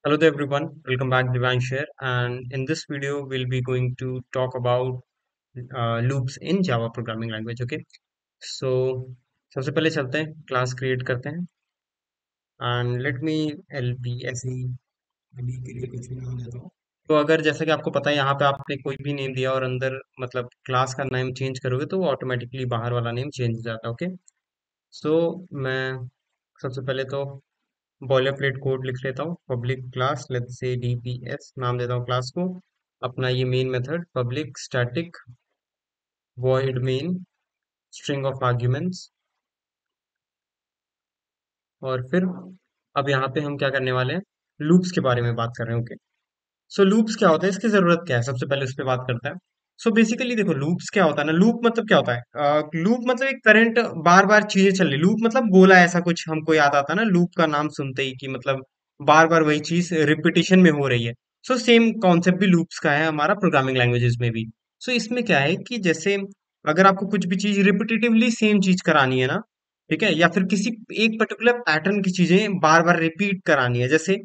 Hello there everyone, welcome back Divansh here, and in this video we'll be going to talk about loops in Java programming language. Okay, so सबसे पहले चलते हैं class create करते हैं and let me L B ऐसे ही अभी के लिए कुछ भी नाम देता हूँ। तो अगर जैसे कि आपको पता है यहाँ पे आपने कोई भी नेम दिया और अंदर मतलब क्लास का नेम चेंज करोगे तो वो ऑटोमेटिकली बाहर वाला नेम चेंज हो जाता है। ओके, सो मैं सबसे पहले तो बॉयलर प्लेट कोड लिख लेता हूँ। Public class let's say DPS नाम देता हूँ क्लास को। अपना ये main method public static void main string of arguments. और फिर अब यहाँ पे हम क्या करने वाले हैं, लूप्स के बारे में बात कर रहे हैं। ओके, सो लूप्स क्या होता है, इसकी जरूरत क्या है, सबसे पहले उस पर बात करते हैं। सो बेसिकली देखो लूप्स क्या होता है ना, लूप मतलब क्या होता है, लूप मतलब एक करंट बार बार चीजें चल रही। लूप मतलब गोला, ऐसा कुछ हमको याद आता है ना लूप का नाम सुनते ही कि मतलब बार बार वही चीज रिपीटिशन में हो रही है। सो सेम कॉन्सेप्ट भी लूप्स का है हमारा प्रोग्रामिंग लैंग्वेजेस में भी। सो इसमें क्या है कि जैसे अगर आपको कुछ भी चीज रिपीटेटिवली सेम चीज करानी है ना, ठीक है, या फिर किसी एक पर्टिकुलर पैटर्न की चीजें बार बार रिपीट करानी है, जैसे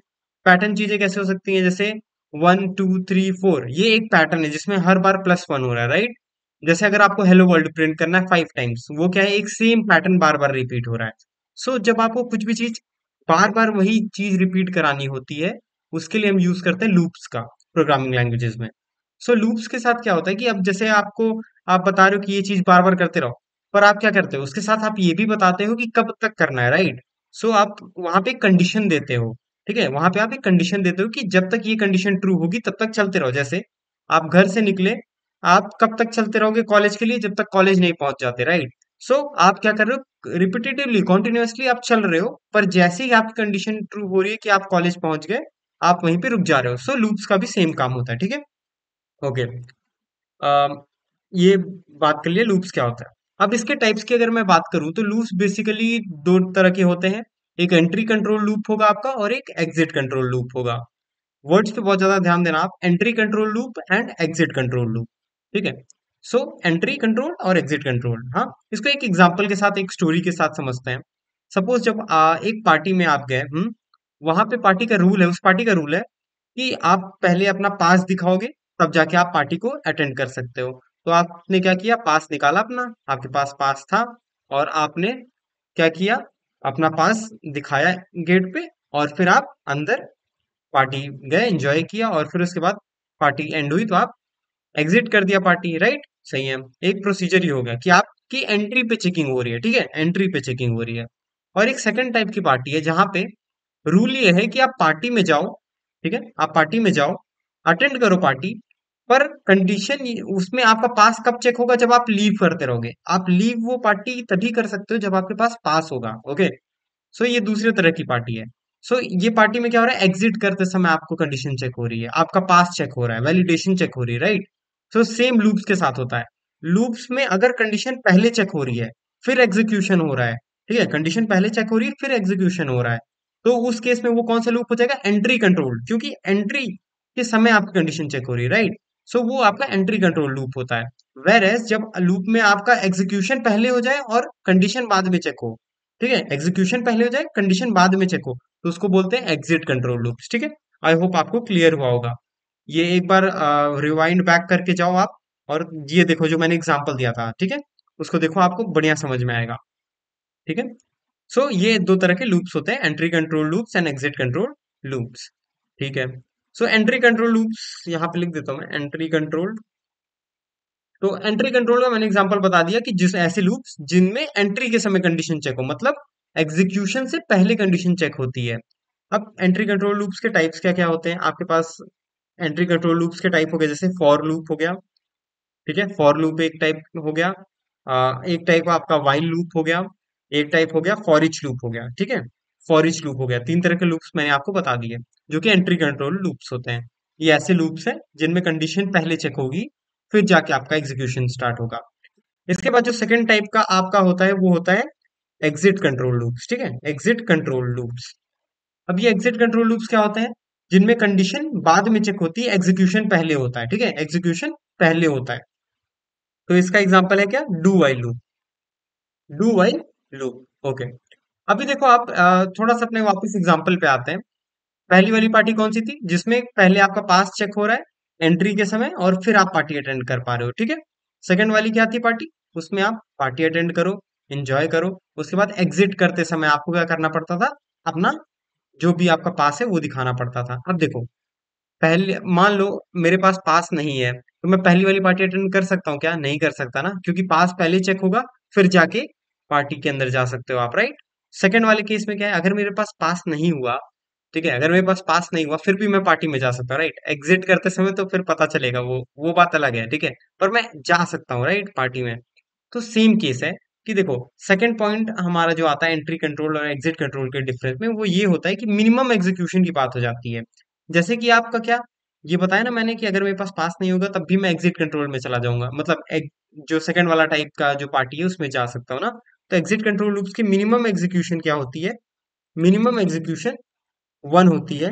पैटर्न चीजें कैसे हो सकती हैं, जैसे 1 2 3 4, ये एक पैटर्न है जिसमें हर बार +1 हो रहा है, राइट। जैसे अगर आपको हेलो वर्ल्ड प्रिंट करना है 5 टाइम्स, वो क्या है, एक सेम पैटर्न बार बार रिपीट हो रहा है। सो जब आपको कुछ भी चीज बार बार वही चीज रिपीट करानी होती है, उसके लिए हम यूज करते हैं लूप्स का प्रोग्रामिंग लैंग्वेजेस में। सो लूप्स के साथ क्या होता है कि अब जैसे आपको, आप बता रहे हो कि ये चीज बार बार करते रहो, पर आप क्या करते हो उसके साथ, आप ये भी बताते हो कि कब तक करना है, राइट। सो आप वहां पे कंडीशन देते हो, ठीक है, वहां पे आप एक कंडीशन देते हो कि जब तक ये कंडीशन ट्रू होगी तब तक चलते रहो। जैसे आप घर से निकले, आप कब तक चलते रहोगे कॉलेज के लिए, जब तक कॉलेज नहीं पहुंच जाते, राइट। सो आप क्या कर रहे हो, रिपीटेटिवली कॉन्टिन्यूअसली आप चल रहे हो, पर जैसे ही आपकी कंडीशन ट्रू हो रही है कि आप कॉलेज पहुंच गए, आप वहीं पे रुक जा रहे हो। सो लूप्स का भी सेम काम होता है, ठीक है। ओके, ये बात कर लिए लूप्स क्या होता है। अब इसके टाइप्स की अगर मैं बात करूं तो लूप्स बेसिकली दो तरह के होते हैं। एक एंट्री कंट्रोल लूप होगा आपका, और एक एग्जिट कंट्रोल लूप होगा। वर्ड्स पे बहुत ज्यादा ध्यान देना आप, entry control loop and exit control loop, ठीक है। सो एंट्री कंट्रोल और एग्जिट कंट्रोल, हाँ, इसको एक एग्जांपल के साथ, एक स्टोरी के साथ समझते हैं। सपोज जब एक पार्टी में आप गए, वहां पे पार्टी का रूल है, उस पार्टी का रूल है कि आप पहले अपना पास दिखाओगे, तब जाके आप पार्टी को अटेंड कर सकते हो। तो आपने क्या किया, पास निकाला अपना, आपके पास पास था, और आपने क्या किया, अपना पास दिखाया गेट पे, और फिर आप अंदर पार्टी गए, एंजॉय किया, और फिर उसके बाद पार्टी एंड हुई तो आप एग्जिट कर दिया पार्टी, राइट। सही है, एक प्रोसीजर ही हो गया कि आपकी एंट्री पे चेकिंग हो रही है, ठीक है, एंट्री पे चेकिंग हो रही है। और एक सेकंड टाइप की पार्टी है जहां पे रूल ये है कि आप पार्टी में जाओ, ठीक है, आप पार्टी में जाओ, अटेंड करो पार्टी, पर कंडीशन उसमें आपका पास कब चेक होगा, जब आप लीव करते रहोगे। आप लीव वो पार्टी तभी कर सकते हो जब आपके पास पास होगा। ओके, सो ये दूसरे तरह की पार्टी है। सो ये पार्टी में क्या हो रहा है, एग्जिट करते समय आपको कंडीशन चेक हो रही है, आपका पास चेक हो रहा है, वैलिडेशन चेक हो रही है, राइट। सो सेम लूप्स के साथ होता है। लूप्स में अगर कंडीशन पहले चेक हो रही है, फिर एग्जीक्यूशन हो रहा है, ठीक है, कंडीशन पहले चेक हो रही है फिर एग्जीक्यूशन हो रहा है, तो उस केस में वो कौन सा लूप हो जाएगा, एंट्री कंट्रोल, क्योंकि एंट्री के समय आपकी कंडीशन चेक हो रही है, राइट। सो वो आपका एंट्री कंट्रोल लूप होता है। वेर एज जब लूप में आपका एग्जीक्यूशन पहले हो जाए और कंडीशन बाद में चेक हो, ठीक है, एग्जीक्यूशन पहले हो जाए कंडीशन बाद में चेक हो, तो उसको बोलते हैं एग्जिट कंट्रोल लूप्स, ठीक है। आई होप आपको क्लियर हुआ होगा। ये एक बार रिवाइंड बैक करके जाओ आप, और ये देखो जो मैंने एग्जांपल दिया था, ठीक है, उसको देखो, आपको बढ़िया समझ में आएगा, ठीक है। सो ये दो तरह के लूप्स होते हैं, entry control loops and exit control loops, ठीक है। सो एंट्री कंट्रोल लूप्स यहाँ पे लिख देता हूँ मैं, एंट्री कंट्रोल। तो एंट्री कंट्रोल का मैंने एग्जांपल बता दिया कि जिस ऐसे लूप्स जिनमें एंट्री के समय कंडीशन चेक हो, मतलब एग्जीक्यूशन से पहले कंडीशन चेक होती है। अब एंट्री कंट्रोल लूप्स के टाइप्स क्या क्या होते हैं आपके पास। एंट्री कंट्रोल लूप्स के टाइप हो गए, जैसे फॉर लूप हो गया, ठीक है, फॉर लूप एक टाइप हो गया। एक टाइप आपका वाइल लूप हो गया, एक टाइप हो गया फॉर ईच लूप हो गया, ठीक है, फॉर ईच लूप हो गया। तीन तरह के लूप्स मैंने आपको बता दिए जो कि एंट्री कंट्रोल लूप्स होते हैं। ये ऐसे लूप्स हैं जिनमें कंडीशन पहले चेक होगी, फिर जाके आपका एग्जीक्यूशन स्टार्ट होगा। इसके बाद जो सेकंड टाइप का आपका होता है वो होता है एग्जिट कंट्रोल लूप्स, ठीक है, एग्जिट कंट्रोल लूप्स। अब ये एग्जिट कंट्रोल लूप्स क्या होते हैं, जिनमें कंडीशन बाद में चेक होती है, एग्जीक्यूशन पहले होता है, ठीक है, एग्जीक्यूशन पहले होता है। तो इसका एग्जांपल है क्या, do while loop, do while loop. Okay, अभी देखो आप थोड़ा सा अपने वापस एग्जांपल पे आते हैं। पहली वाली पार्टी कौन सी थी जिसमें पहले आपका पास चेक हो रहा है एंट्री के समय और फिर आप पार्टी अटेंड कर पा रहे हो, ठीक है। सेकंड वाली क्या थी पार्टी, उसमें आप पार्टी अटेंड करो, एंजॉय करो, उसके बाद एग्जिट करते समय आपको क्या करना पड़ता था, अपना जो भी आपका पास है वो दिखाना पड़ता था। अब देखो, पहले मान लो मेरे पास पास नहीं है तो मैं पहली वाली पार्टी अटेंड कर सकता हूँ क्या, नहीं कर सकता ना, क्योंकि पास पहले चेक होगा फिर जाके पार्टी के अंदर जा सकते हो आप, राइट। सेकंड वाले केस में क्या है, अगर मेरे पास पास नहीं हुआ, ठीक है, अगर मेरे पास पास नहीं हुआ फिर भी मैं पार्टी में जा सकता हूँ, राइट। एग्जिट करते समय तो फिर पता चलेगा, वो बात अलग है, ठीक है, पर मैं जा सकता हूँ, राइट, पार्टी में। तो सेम केस है कि देखो, सेकंड पॉइंट हमारा जो आता है एंट्री कंट्रोल और एग्जिट कंट्रोल के डिफरेंस में, वो ये होता है कि मिनिमम एग्जीक्यूशन की बात हो जाती है। जैसे कि आपका क्या, ये बताया ना मैंने कि अगर मेरे पास पास नहीं होगा तब भी मैं एग्जिट कंट्रोल में चला जाऊंगा, मतलब जो सेकंड वाला टाइप का जो पार्टी है उसमें जा सकता हूँ ना। तो एग्जिट कंट्रोल लूप्स की मिनिमम एग्जीक्यूशन क्या होती है, मिनिमम एग्जीक्यूशन वन होती है,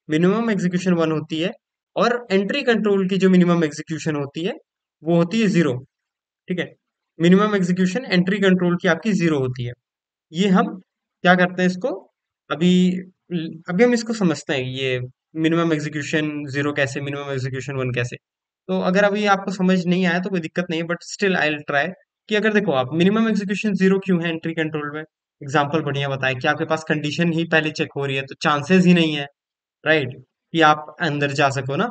मिनिमम एग्जीक्यूशन वन होती है। और एंट्री कंट्रोल की जो मिनिमम एग्जीक्यूशन होती है वो होती है जीरो, ठीक है। मिनिमम एग्जीक्यूशन एंट्री कंट्रोल की आपकी जीरो होती है। ये हम क्या करते हैं इसको, अभी अभी हम इसको समझते हैं, ये मिनिमम एग्जीक्यूशन जीरो कैसे, मिनिमम एग्जीक्यूशन वन कैसे। तो अगर अभी आपको समझ नहीं आया तो कोई दिक्कत नहीं है, but still I will try. कि अगर देखो, आप मिनिमम एग्जीक्यूशन जीरो क्यों है एंट्री कंट्रोल में, एग्जांपल बढ़िया बताए कि आपके पास कंडीशन ही पहले चेक हो रही है तो चांसेस ही नहीं है, राइट, कि आप अंदर जा सको ना।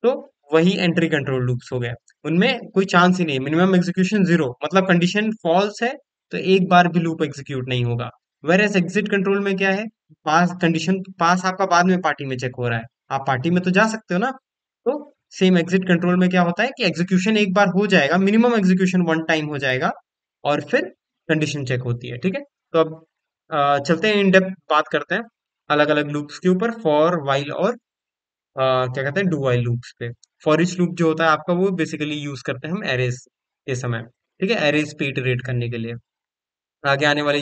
तो वही एंट्री कंट्रोल लूप्स हो गए, उनमें कोई चांस ही नहीं, मिनिमम एग्जीक्यूशन जीरो, मतलब कंडीशन फॉल्स है तो एक बार भी लूप एग्जीक्यूट नहीं होगा। वेर एज एग्जिट कंट्रोल में क्या है, पास कंडीशन पास आपका बाद में पार्टी में चेक हो रहा है, आप पार्टी में तो जा सकते हो ना। तो सेम एग्जिट कंट्रोल में क्या होता है कि एग्जीक्यूशन एक बार हो जाएगा, मिनिमम एग्जीक्यूशन वन टाइम हो जाएगा और फिर कंडीशन चेक होती है, ठीक है। तो अब चलते हैं, इन डेप्थ बात करते हैं अलग अलग लूप्स के ऊपर, फॉर वाइल और क्या कहते हैं डू वाइल लूप्स पे। फॉर ईच लूप जो होता है आपका, वो बेसिकली यूज करते हैं हम एरेज के समय, ठीक है, एरेज पे इटरेट करने के लिए। आगे आने वाले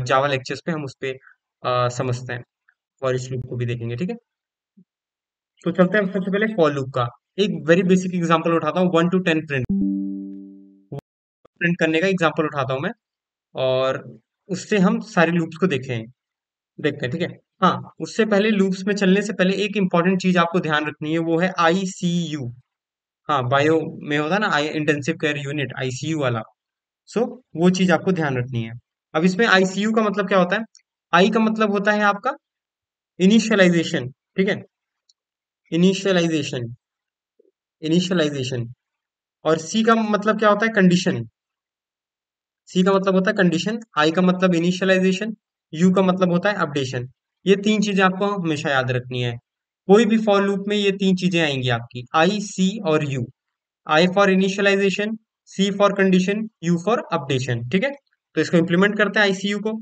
जावा लेक्चर्स पे हम उस पे समझते हैं, फॉर ईच लूप को भी देखेंगे, ठीक है। तो चलते हैं सबसे पहले फॉर लूप का एक वेरी बेसिक एग्जांपल उठाता हूँ, 1 to 10 प्रिंट प्रिंट करने का एग्जांपल उठाता हूँ मैं, और उससे हम सारे लूप्स को देखते हैं, ठीक है। हाँ, उससे पहले लूप्स में चलने से पहले एक इंपॉर्टेंट चीज आपको ध्यान रखनी है, वो है ICU। हाँ, बायो में होता है ना, आई इंटेंसिव केयर यूनिट, ICU वाला। सो वो चीज आपको ध्यान रखनी है। अब इसमें ICU का मतलब क्या होता है, आई का मतलब होता है आपका इनिशियलाइजेशन, ठीक है, इनिशियलाइजेशन, इनिशियलाइजेशन। और सी का मतलब क्या होता है, कंडीशन। सी का मतलब होता है कंडीशन, आई का मतलब इनिशियलाइजेशन, यू का मतलब होता है अपडेशन। ये तीन चीजें आपको हमेशा याद रखनी है। कोई भी फॉर लूप में ये तीन चीजें आएंगी आपकी, आई, सी और U. I for initialization, C for condition, U for updation, ठीक है। तो इसको इंप्लीमेंट करते हैं आईसीयू को।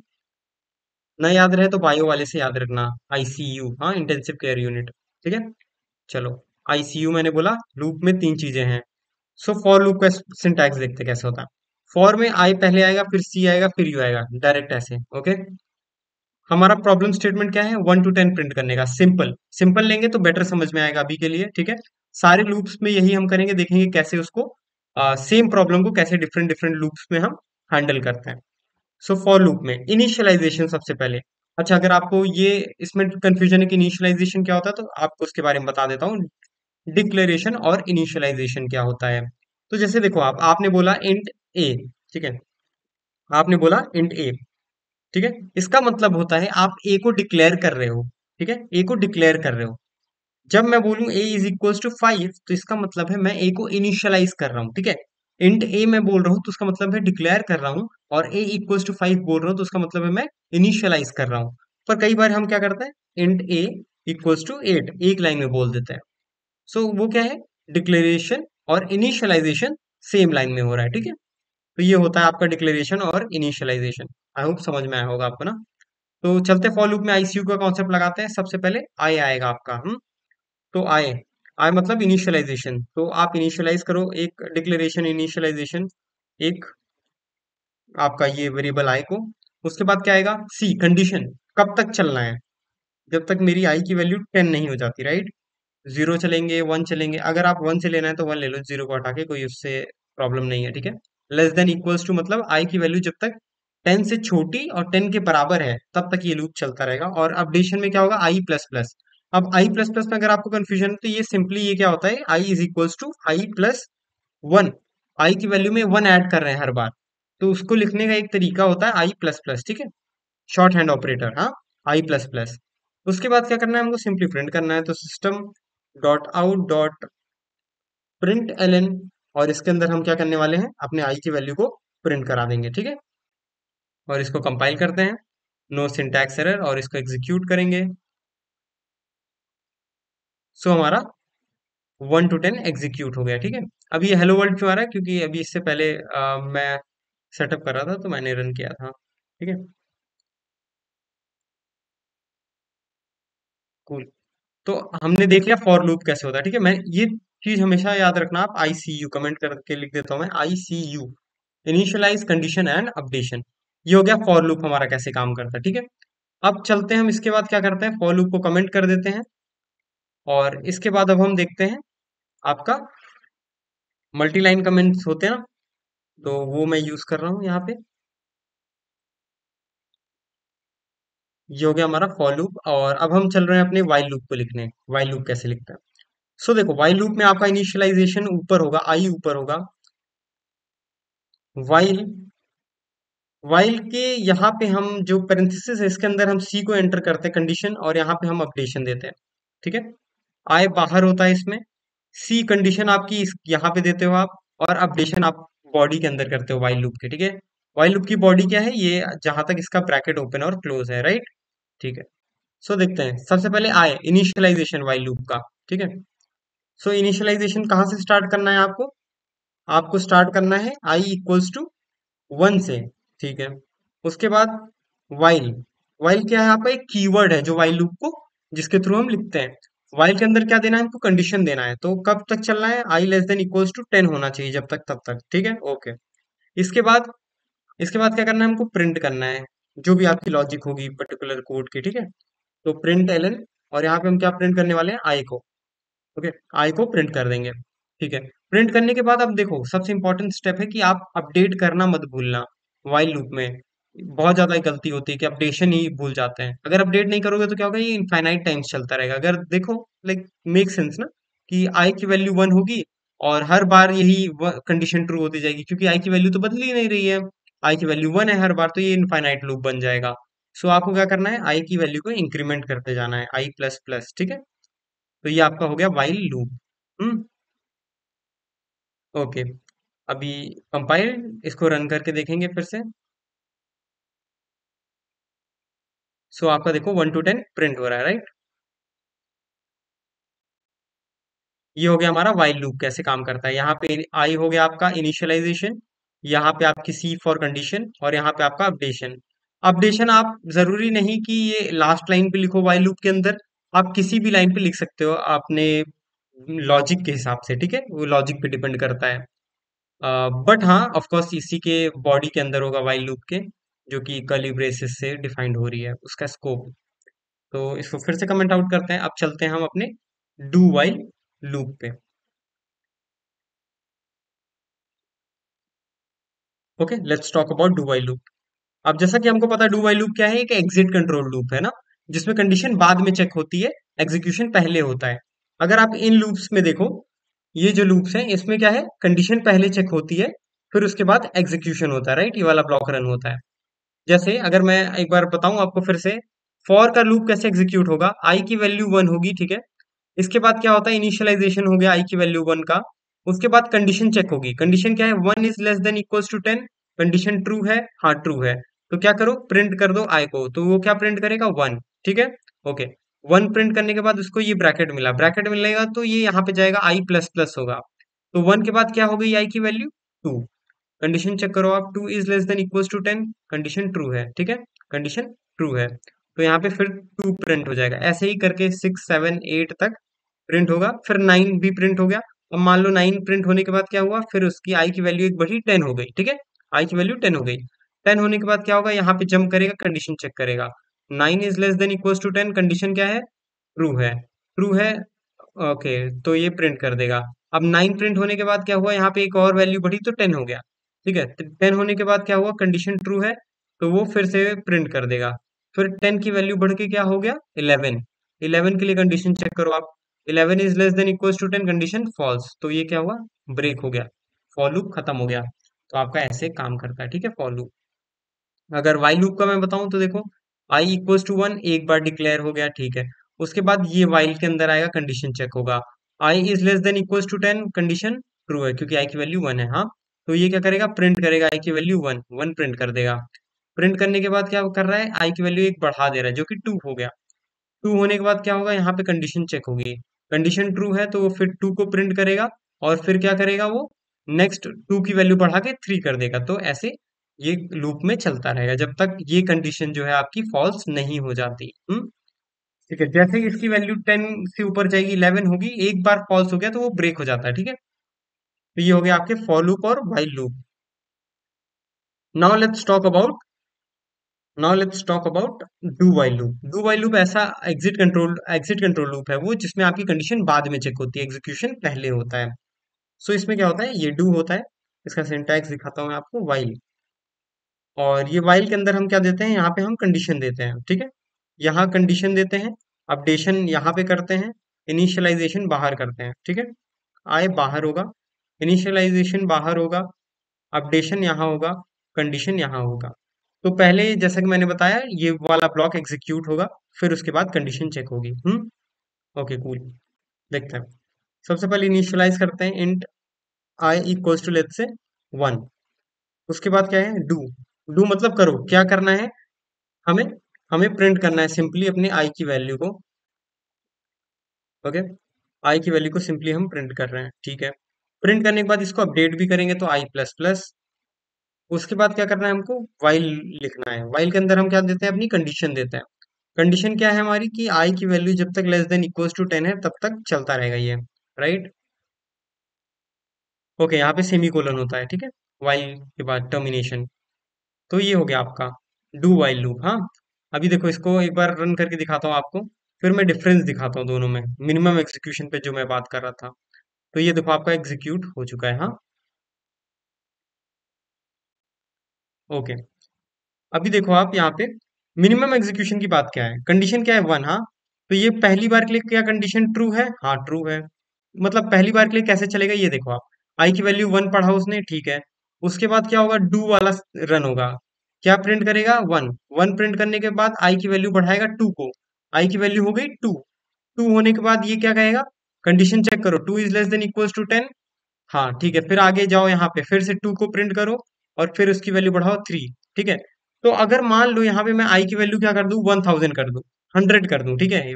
ना याद रहे तो बायो वाले से याद रखना, आईसीयू, हाँ, इंटेंसिव केयर यूनिट, ठीक है। चलो, आईसीयू मैंने बोला, लूप में तीन चीजें हैं। सो फॉर लूप का सिंटैक्स देखते कैसे होता है। फॉर में आई पहले आएगा, फिर सी आएगा, फिर यू आएगा, डायरेक्ट ऐसे, ओके। हमारा प्रॉब्लम स्टेटमेंट क्या है, 1 to 10 प्रिंट करने का, सिंपल सिंपल लेंगे तो बेटर समझ में आएगा अभी के लिए, ठीक है। सारे लूप्स में यही हम करेंगे, देखेंगे कैसे उसको सेम प्रॉब्लम को कैसे डिफरेंट डिफरेंट लूप्स में हम हैंडल करते हैं। सो फॉर लूप में इनिशियलाइजेशन सबसे पहले। अच्छा, अगर आपको ये इसमें कंफ्यूजन है कि इनिशियलाइजेशन क्या होता है, तो आपको उसके बारे में बता देता हूँ, डिक्लेरेशन और इनिशियलाइजेशन क्या होता है। तो जैसे देखो, आपने बोला इंट ए, ठीक है, आपने बोला इंट ए, ठीक है, इसका मतलब होता है आप ए को डिक्लेयर कर रहे हो, ठीक है, ए को डिक्लेयर कर रहे हो। जब मैं बोलूं ए इज इक्वल टू 5, तो इसका मतलब है मैं ए को इनिशियलाइज कर रहा हूँ, ठीक है। इंट ए मैं बोल रहा हूँ तो उसका मतलब है डिक्लेयर कर रहा हूँ, और ए इक्वल टू 5 बोल रहा हूँ तो उसका मतलब है मैं इनिशियलाइज कर रहा हूँ। पर कई बार हम क्या करते हैं, इंट ए इक्वल टू 8 एक लाइन में बोल देते हैं। सो वो क्या है, डिक्लेरेशन और इनिशियलाइजेशन सेम लाइन में हो रहा है, ठीक है। तो ये होता है आपका डिक्लेरेशन और इनिशियलाइजेशन। आई होप समझ में आया होगा आपको ना। तो चलते फॉर लूप में आईसीयू का कॉन्सेप्ट लगाते हैं। सबसे पहले आई आएगा आपका, तो आई, आई मतलब इनिशियलाइजेशन, तो आप इनिशियलाइज करो एक डिक्लेरेशन इनिशियलाइजेशन, एक आपका ये वेरिएबल आई को। उसके बाद क्या आएगा, सी कंडीशन, कब तक चलना है, जब तक मेरी आई की वैल्यू 10 नहीं हो जाती, राइट। जीरो चलेंगे, वन चलेंगे, अगर आप वन से लेना है तो वन ले लो, जीरो को हटा के, कोई उससे प्रॉब्लम नहीं है, ठीक है। लेस देन इक्वल्स टू मतलब आई की वैल्यू जब तक 10 से छोटी और 10 के बराबर है तब तक ये लूप चलता रहेगा। और अपडेशन में क्या होगा, आई प्लस प्लस, अब आई प्लस प्लस में अगर आपको कंफ्यूजन है तो ये सिंपली ये क्या होता है, I is equals to I plus one. I की वैल्यू में वन ऐड कर रहे हैं हर बार, तो उसको लिखने का एक तरीका होता है आई प्लस प्लस, ठीक है, शॉर्ट हैंड ऑपरेटर, हाँ, आई प्लस प्लस। उसके बाद क्या करना है हमको, सिंपली प्रिंट करना है, तो system dot out dot print L N, और इसके अंदर हम क्या करने वाले हैं, अपने आई की वैल्यू को प्रिंट करा देंगे, ठीक है। और इसको कंपाइल करते हैं, नो सिंटैक्स एरर, और इसको एग्जीक्यूट करेंगे। सो हमारा 1 to 10 एग्जीक्यूट हो गया, ठीक है। अब ये हेलो वर्ल्ड क्यों आ रहा है, क्योंकि अभी इससे पहले मैं सेटअप कर रहा था तो मैंने रन किया था, ठीक है। कूल। तो हमने देख लिया फॉर लूप कैसे होता है, ठीक है। मैं ये चीज हमेशा याद रखना, आप आई सी यू कमेंट करके लिख देता हूं मैं, I C U, initialize condition and updation. ये हो गया फॉर लूप हमारा कैसे काम करता है, ठीक है। अब चलते हैं हम इसके बाद क्या करते हैं, फॉर लूप को कमेंट कर देते हैं, और इसके बाद अब हम देखते हैं आपका मल्टी लाइन कमेंट्स होते हैं ना, तो वो मैं यूज कर रहा हूँ यहाँ पे। ये हो गया हमारा फॉर लूप, और अब हम चल रहे हैं अपने वाइल लूप को लिखने। वाइल लूप कैसे लिखते हैं, सो देखो वाइल लूप में आपका इनिशियलाइजेशन ऊपर होगा, आई ऊपर होगा, वाइल वाइल के यहाँ पे हम जो पेरेंथेसिस है इसके अंदर हम सी को एंटर करते हैं कंडीशन, और यहाँ पे हम अपडेशन देते हैं, ठीक है। आई बाहर होता है इसमें, सी कंडीशन आपकी यहाँ पे देते हो आप, और अपडेशन आप बॉडी के अंदर करते हो वाइल लूप के, ठीक है। वाइल लूप की बॉडी क्या है, ये जहां तक इसका ब्रैकेट ओपन और क्लोज है, राइट, ठीक है। सो देखते हैं, सबसे पहले आए इनिशियलाइजेशन वाइल लूप का, ठीक है। सो इनिशियलाइजेशन कहाँ से स्टार्ट करना है आपको, आपको स्टार्ट करना है आई इक्वल्स टू वन से, ठीक है। उसके बाद वाइल, वाइल क्या है, आपका एक कीवर्ड है जो वाइल लूप को, जिसके थ्रू हम लिखते हैं। वाइल के अंदर क्या देना है हमको, कंडीशन देना है, तो कब तक चलना है, आई लेस देन इक्वल्स टू 10 होना चाहिए, जब तक तब तक, ठीक है, ओके। इसके बाद इसके बाद क्या करना है हमको, प्रिंट करना है जो भी आपकी लॉजिक होगी पर्टिकुलर कोड की, ठीक है। तो प्रिंट एलन, और यहाँ पे हम क्या प्रिंट करने वाले हैं, आई को, ओके, आई को प्रिंट कर देंगे, ठीक है। प्रिंट करने के बाद अब देखो सबसे इंपॉर्टेंट स्टेप है कि आप अपडेट करना मत भूलना। वाइल लूप में बहुत ज्यादा गलती होती है कि अपडेशन ही भूल जाते हैं, अगर अपडेट नहीं करोगे तो क्या होगा, ये इनफाइनाइट टाइम्स चलता रहेगा। अगर देखो, लाइक मेक सेंस ना, कि आई की वैल्यू वन होगी, और हर बार यही कंडीशन ट्रू होती जाएगी, क्योंकि आई की वैल्यू तो बदल ही नहीं रही है, आई की वैल्यू वन है हर बार, तो ये इनफाइनाइट लूप बन जाएगा। सो आपको क्या करना है, आई की वैल्यू को इंक्रीमेंट करते जाना है, आई प्लस प्लस, ठीक है। तो ये आपका हो गया वाइल लूप। हम्म, ओके। अभी कंपाइल, इसको रन करके देखेंगे फिर से। सो आपका देखो 1 to 10 प्रिंट हो रहा है, राइट। ये हो गया हमारा वाइल लूप कैसे काम करता है। यहाँ पे आई हो गया आपका इनिशियलाइजेशन, यहाँ पे आपकी सी फॉर कंडीशन, और यहाँ पे आपका अपडेशन। अपडेशन आप जरूरी नहीं कि ये लास्ट लाइन पे लिखो वाइल लूप के अंदर, आप किसी भी लाइन पे लिख सकते हो अपने लॉजिक के हिसाब से, ठीक है, वो लॉजिक पे डिपेंड करता है। बट हाँ, ऑफ कोर्स इसी के बॉडी के अंदर होगा वाइल लूप के, जो कि कर्ली ब्रेसेस से डिफाइंड हो रही है उसका स्कोप। तो इसको फिर से कमेंट आउट करते हैं, अब चलते हैं हम अपने डू वाइल लूप पे। Okay, let's talk about do while loop. अब जैसा कि हमको पता है डू वाइल लूप क्या है, एक एग्जिट कंट्रोल लूप है ना, जिसमें कंडीशन बाद में चेक होती है, एग्जीक्यूशन पहले होता है। अगर आप इन लूप्स में देखो, ये जो लूप्स हैं इसमें क्या है, कंडीशन पहले चेक होती है, फिर उसके बाद एग्जीक्यूशन होता है, राइट, ये वाला ब्लॉक रन होता है। जैसे अगर मैं एक बार बताऊं आपको फिर से, फॉर का लूप कैसे एग्जीक्यूट होगा, आई की वैल्यू वन होगी, ठीक है। इसके बाद क्या होता है, इनिशियलाइजेशन हो गया आई की वैल्यू वन का। उसके बाद कंडीशन चेक होगी, कंडीशन क्या है, one is less than equals to 10, condition true है, हाँ ट्रू है, तो क्या करो, प्रिंट कर दो आई को, तो वो क्या प्रिंट करेगा, वन, ठीक है, ओके। वन प्रिंट करने के बाद उसको ये ब्रैकेट मिला, ब्रैकेट मिलेगा तो ये यहाँ पे जाएगा आई प्लस प्लस होगा। तो वन के बाद क्या हो गई आई की वैल्यू, टू। कंडीशन चेक करो आप, two is less than equals to 10, condition true है, ठीक है, कंडीशन ट्रू है, तो यहाँ पे फिर टू प्रिंट हो जाएगा। ऐसे ही करके 6 7 8 तक प्रिंट होगा, फिर 9 भी प्रिंट हो गया। अब मान लो 9 प्रिंट होने के बाद क्या हुआ, फिर उसकी आई की वैल्यू एक बढ़ी, 10 हो गई, ठीक है, आई की वैल्यू 10 हो गई। 10 होने के बाद क्या होगा, यहाँ पे जंप करेगा, कंडीशन चेक करेगा, 9 is less than equals to 10, condition क्या है, ट्रू है, ट्रू है, ओके, तो ये प्रिंट कर देगा। अब 9 प्रिंट होने के बाद क्या हुआ, यहाँ पे एक और वैल्यू बढ़ी तो 10 हो गया, ठीक है। 10 होने के बाद क्या हुआ, कंडीशन ट्रू है, तो वो फिर से प्रिंट कर देगा। फिर 10 की वैल्यू बढ़ के क्या हो गया, 11, 11 के लिए कंडीशन चेक करो आप, 11 is less than equals to 10, condition false, तो ये क्या हुआ, ब्रेक हो गया, फॉर लूप खत्म हो गया। तो आपका ऐसे काम करता है, ठीक है, फॉर लूप। अगर वाई लूप का मैं बताऊं तो देखो, आई इक्वल्स टू 1 एक बार डिक्लेयर हो गया, ठीक है, उसके बाद ये वाइल के अंदर आएगा, कंडीशन चेक होगा, I is less than equals to 10, condition true है क्योंकि आई की वैल्यू 1 है, हाँ। तो ये क्या करेगा, प्रिंट करेगा आई की वैल्यू 1, 1 प्रिंट कर देगा। प्रिंट करने के बाद क्या कर रहा है, आई की वैल्यू एक बढ़ा दे रहा है जो कि 2 हो गया। 2 होने के बाद क्या होगा, यहाँ पे कंडीशन चेक होगी, कंडीशन ट्रू है तो वो फिर 2 को प्रिंट करेगा, और फिर क्या करेगा वो, नेक्स्ट 2 की वैल्यू बढ़ा के 3 कर देगा। तो ऐसे ये लूप में चलता रहेगा जब तक ये कंडीशन जो है आपकी फॉल्स नहीं हो जाती। ठीक है, जैसे ही इसकी वैल्यू 10 से ऊपर जाएगी, 11 होगी, एक बार फॉल्स हो गया तो वो ब्रेक हो जाता है, ठीक है। तो ये हो गया आपके फॉर लूप और while loop. Now let's talk about now let's talk about do while loop. Do while loop ऐसा एग्जिट कंट्रोल लूप है वो, जिसमें आपकी कंडीशन बाद में चेक होती है, एग्जीक्यूशन पहले होता है। सो इसमें क्या होता है, ये डू होता है, इसका सिंटैक्स दिखाता हूँ मैं आपको, व्हाइल। और ये व्हाइल के अंदर हम क्या देते हैं, यहाँ पे हम कंडीशन देते हैं, ठीक है। यहाँ कंडीशन देते हैं, अपडेशन यहाँ पे करते हैं, इनिशियलाइजेशन बाहर करते हैं, ठीक है। आए बाहर होगा, इनिशियलाइजेशन बाहर होगा, अपडेशन यहाँ होगा, कंडीशन यहाँ होगा। तो पहले जैसा कि मैंने बताया, ये वाला ब्लॉक एग्जीक्यूट होगा, फिर उसके बाद कंडीशन चेक होगी। ओके कूल, देखते हैं। सबसे पहले इनिशियलाइज करते हैं, int I equals to let's say 1। उसके बाद क्या है, डू। डू मतलब करो, क्या करना है हमें, हमें प्रिंट करना है सिंपली अपने आई की वैल्यू को। ओके, आई की वैल्यू को सिंपली हम प्रिंट कर रहे हैं, ठीक है। प्रिंट करने के बाद इसको अपडेट भी करेंगे तो आई प्लस प्लस। उसके बाद क्या करना है हमको, वाइल लिखना है। वाइल के अंदर हम क्या देते हैं, अपनी कंडीशन देते हैं। कंडीशन क्या है हमारी, कि आई की वैल्यू जब तक लेस देन इक्वल्स टू 10 है तब तक चलता रहेगा ये, राइट। ओके, यहाँ पे सेमी कोलन होता है, ठीक है, वाइल के बाद टर्मिनेशन। तो ये हो गया आपका डू वाइल लूप, हाँ। अभी देखो, इसको एक बार रन करके दिखाता हूँ आपको, फिर मैं डिफरेंस दिखाता हूँ दोनों में, मिनिमम एग्जीक्यूशन पे जो मैं बात कर रहा था। तो ये देखो आपका एग्जीक्यूट हो चुका है, हाँ। ओके, अभी देखो आप यहाँ पे मिनिमम एग्जीक्यूशन की बात क्या है, कंडीशन क्या है, 1, हाँ। तो ये पहली बार के लिए क्या कंडीशन ट्रू है, हाँ ट्रू है। मतलब पहली बार के लिए कैसे चलेगा, ये देखो आप, आई की वैल्यू 1 पढ़ा उसने, ठीक है। उसके बाद क्या होगा, डू वाला रन होगा, क्या प्रिंट करेगा, 1। 1 प्रिंट करने के बाद आई की वैल्यू बढ़ाएगा 2 को, आई की वैल्यू हो गई 2। 2 होने के बाद ये क्या कहेगा, कंडीशन चेक करो, 2 is less than equals to 10, हाँ ठीक है। फिर आगे जाओ, यहाँ पे फिर से 2 को प्रिंट करो, और फिर उसकी वैल्यू बढ़ाओ 3, ठीक है। तो अगर मान लो यहाँ पे मैं आई की वैल्यू क्या कर दूं, 1000 कर दूं, 100 कर दूं, ठीक है,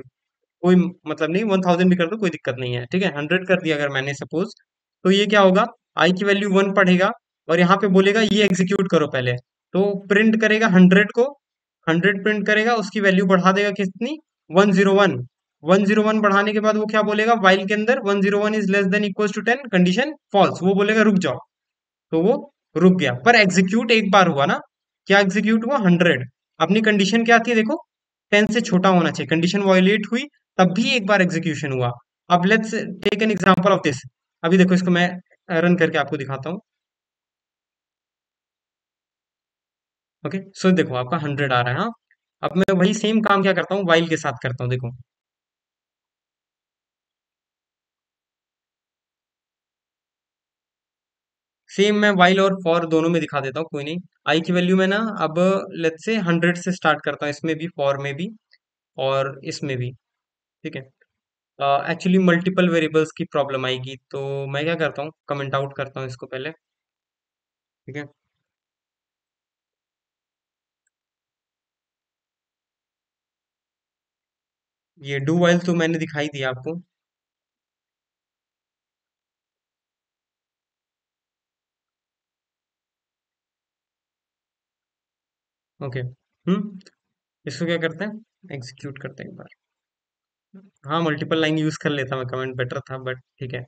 कोई मतलब नहीं, 1000 भी कर दो, कोई दिक्कत नहीं है, ठीक है। 100 कर दिया अगर मैंने सपोज, तो ये क्या होगा, आई की वैल्यू 1 पढ़ेगा, और यहाँ पे बोलेगा ये एग्जीक्यूट करो पहले। तो प्रिंट करेगा 100 को, 100 प्रिंट करेगा, उसकी वैल्यू बढ़ा देगा कितनी, 101। 101 बढ़ाने के बाद वो क्या बोलेगा, वाइल के अंदर 101 is less than equals to 10, condition false, वो बोलेगा रुक जाओ। तो वो रुक गया, पर एग्जीक्यूट एक बार हुआ ना, क्या एग्जीक्यूट हुआ, 100। अपनी कंडीशन क्या थी देखो, 10 से छोटा होना चाहिए, कंडीशन वायोलेट हुई तब भी एक बार एग्जीक्यूशन हुआ। अब let's take an example of this. अभी देखो, इसको मैं रन करके आपको दिखाता हूँ। ओके, सो देखो आपका 100 आ रहा है, हाँ। अब मैं वही सेम काम क्या करता हूँ, वाइल के साथ करता हूँ, देखो। सेम मैं वाइल और फॉर दोनों में दिखा देता हूँ, कोई नहीं। आई की वैल्यू में ना, अब लेट्स से 100 से स्टार्ट करता हूँ, इसमें भी, फॉर में भी, और इसमें भी, ठीक है। एक्चुअली मल्टीपल वेरिएबल्स की प्रॉब्लम आएगी, तो मैं क्या करता हूँ, कमेंट आउट करता हूँ इसको पहले, ठीक है। ये डू वाइल तो मैंने दिखाई दिया आपको। ओके, इसको क्या करते हैं, एग्जीक्यूट करते हैं एक बार। हाँ, मल्टीपल लाइन यूज कर लेता मैं, कमेंट बेटर था, बट ठीक है।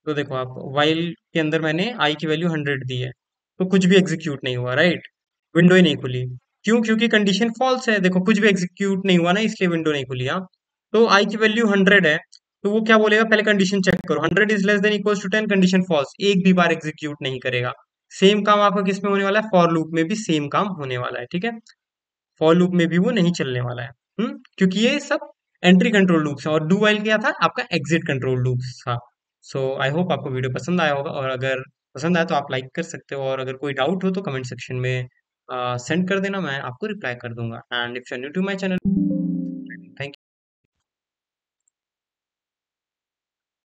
तो देखो आप, वाइल के अंदर मैंने आई की वैल्यू 100 दी है, तो कुछ भी एग्जीक्यूट नहीं हुआ, राइट। विंडो ही नहीं खुली, क्यों, क्योंकि कंडीशन फॉल्स है, देखो कुछ भी एग्जीक्यूट नहीं हुआ ना, इसलिए विंडो नहीं खुली, हाँ। तो आई की वैल्यू 100 है, तो वो क्या बोलेगा, पहले कंडीशन चेक करो, 100 is less than equals to 10, condition false, एक भी बार एग्जीक्यूट नहीं करेगा। सेम काम आपका किस में होने वाला है, फॉर लूप में भी सेम काम होने वाला है, ठीक है। फॉर लूप में भी वो नहीं चलने वाला है, क्योंकि ये सब एंट्री कंट्रोल लूप्स है, और डू वाइल क्या था आपका एग्जिट कंट्रोल लूप्स था। सो आई होप आपको वीडियो पसंद आया होगा, और अगर पसंद आया तो आप लाइक कर सकते हो, और अगर कोई डाउट हो तो कमेंट सेक्शन में सेंड कर देना, मैं आपको रिप्लाई कर दूंगा। And if you new to my channel